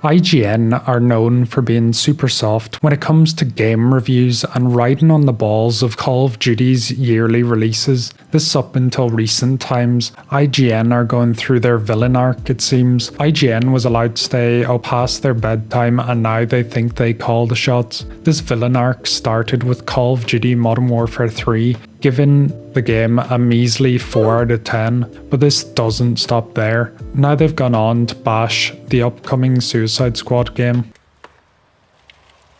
IGN are known for being super soft when it comes to game reviews and riding on the balls of Call of Duty's yearly releases. This up until recent times. IGN are going through their villain arc, it seems. IGN was allowed to stay past their bedtime and now they think they call the shots. This villain arc started with Call of Duty Modern Warfare 3, giving the game a measly 4 out of 10, but this doesn't stop there. Now they've gone on to bash the upcoming Suicide Squad game.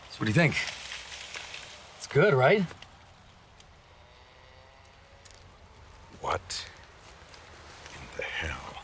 So what do you think? It's good, right? What in the hell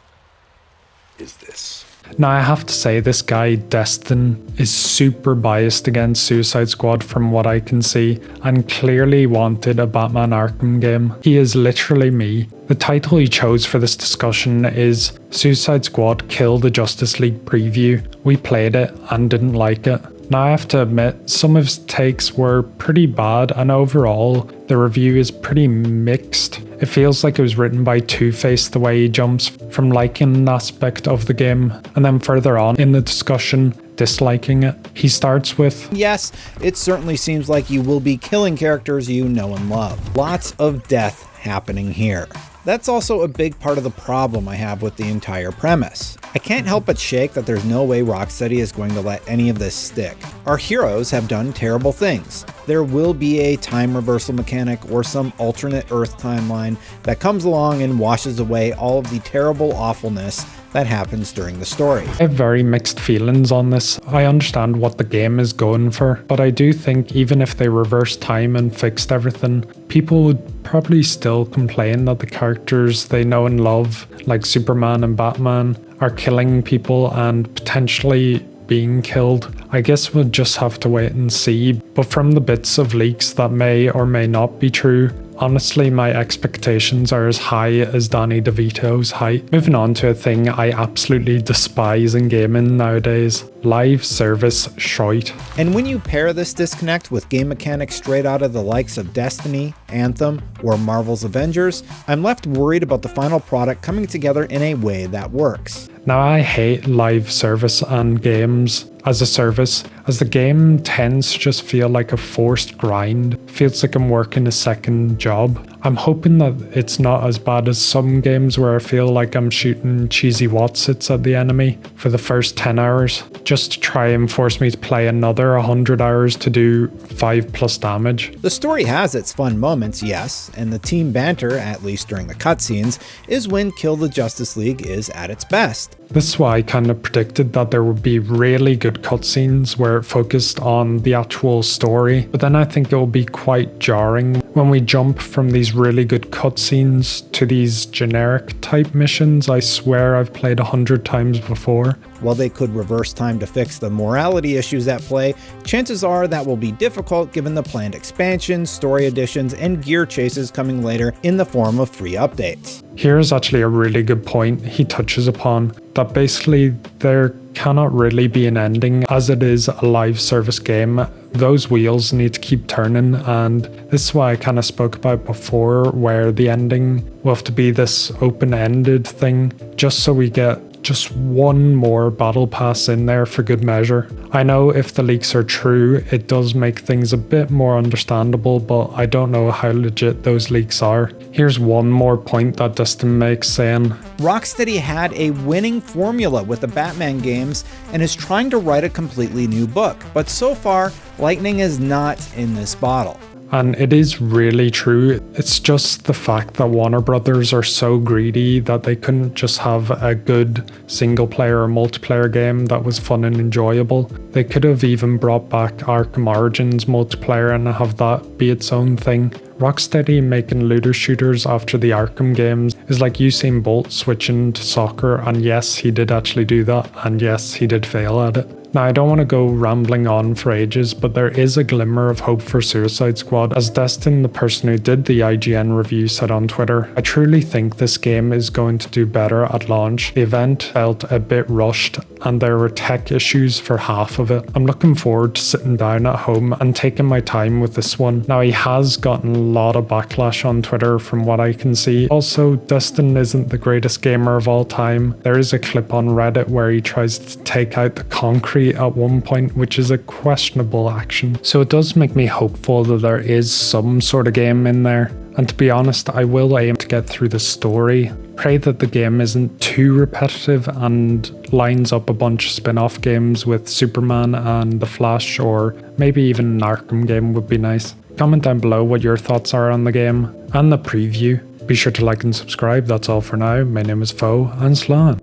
is this? Now I have to say this guy Destin is super biased against Suicide Squad from what I can see and clearly wanted a Batman Arkham game. He is literally me. The title he chose for this discussion is Suicide Squad Kill the Justice League Preview. We played it and didn't like it. Now I have to admit, some of his takes were pretty bad and overall the review is pretty mixed. It feels like it was written by Two-Face the way he jumps from liking an aspect of the game and then further on in the discussion disliking it. He starts with, yes, it certainly seems like you will be killing characters you know and love. Lots of death happening here. That's also a big part of the problem I have with the entire premise. I can't help but shake that there's no way Rocksteady is going to let any of this stick. Our heroes have done terrible things. There will be a time reversal mechanic or some alternate Earth timeline that comes along and washes away all of the terrible awfulness that happens during the story. I have very mixed feelings on this. I understand what the game is going for, but I do think even if they reversed time and fixed everything, people would probably still complain that the characters they know and love, like Superman and Batman, are killing people and potentially being killed. I guess we'll just have to wait and see, but from the bits of leaks that may or may not be true, honestly, my expectations are as high as Danny DeVito's height. Moving on to a thing I absolutely despise in gaming nowadays, live service shite. And when you pair this disconnect with game mechanics straight out of the likes of Destiny, Anthem, or Marvel's Avengers, I'm left worried about the final product coming together in a way that works. Now I hate live service and games as a service, as the game tends to just feel like a forced grind. Feels like I'm working a second job. I'm hoping that it's not as bad as some games where I feel like I'm shooting cheesy Watsits at the enemy for the first 10 hours, just to try and force me to play another 100 hours to do 5+ damage. The story has its fun moments, yes, and the team banter, at least during the cutscenes, is when Kill the Justice League is at its best. This is why I kind of predicted that there would be really good cutscenes where it focused on the actual story, but then I think it will be quite jarring when we jump from these really good cutscenes to these generic type missions I swear I've played 100 times before. While they could reverse time to fix the morality issues at play, chances are that will be difficult given the planned expansions, story additions, and gear chases coming later in the form of free updates. Here's actually a really good point he touches upon, that basically there cannot really be an ending as it is a live service game. Those wheels need to keep turning, and this is why I kind of spoke about before, where the ending will have to be this open-ended thing, just so we get just one more battle pass in there for good measure. I know if the leaks are true, it does make things a bit more understandable, but I don't know how legit those leaks are. Here's one more point that Dustin makes, saying, Rocksteady had a winning formula with the Batman games and is trying to write a completely new book, but so far, lightning is not in this bottle. And it is really true. It's just the fact that Warner Brothers are so greedy that they couldn't just have a good single player or multiplayer game that was fun and enjoyable. They could have even brought back Arkham Origins multiplayer and have that be its own thing. Rocksteady making looter shooters after the Arkham games is like Usain Bolt switching to soccer, and yes, he did actually do that, and yes, he did fail at it. Now, I don't want to go rambling on for ages, but there is a glimmer of hope for Suicide Squad. As Destin, the person who did the IGN review, said on Twitter, I truly think this game is going to do better at launch. The event felt a bit rushed and there were tech issues for half of it. I'm looking forward to sitting down at home and taking my time with this one. Now, he has gotten lot of backlash on Twitter from what I can see. Also, Dustin isn't the greatest gamer of all time. There is a clip on Reddit where he tries to take out the concrete at one point, which is a questionable action. So it does make me hopeful that there is some sort of game in there. And to be honest, I will aim to get through the story. Pray that the game isn't too repetitive and lines up a bunch of spin-off games with Superman and The Flash, or maybe even an Arkham game would be nice. Comment down below what your thoughts are on the game and the preview. Be sure to like and subscribe. That's all for now. My name is Foe, and Slán.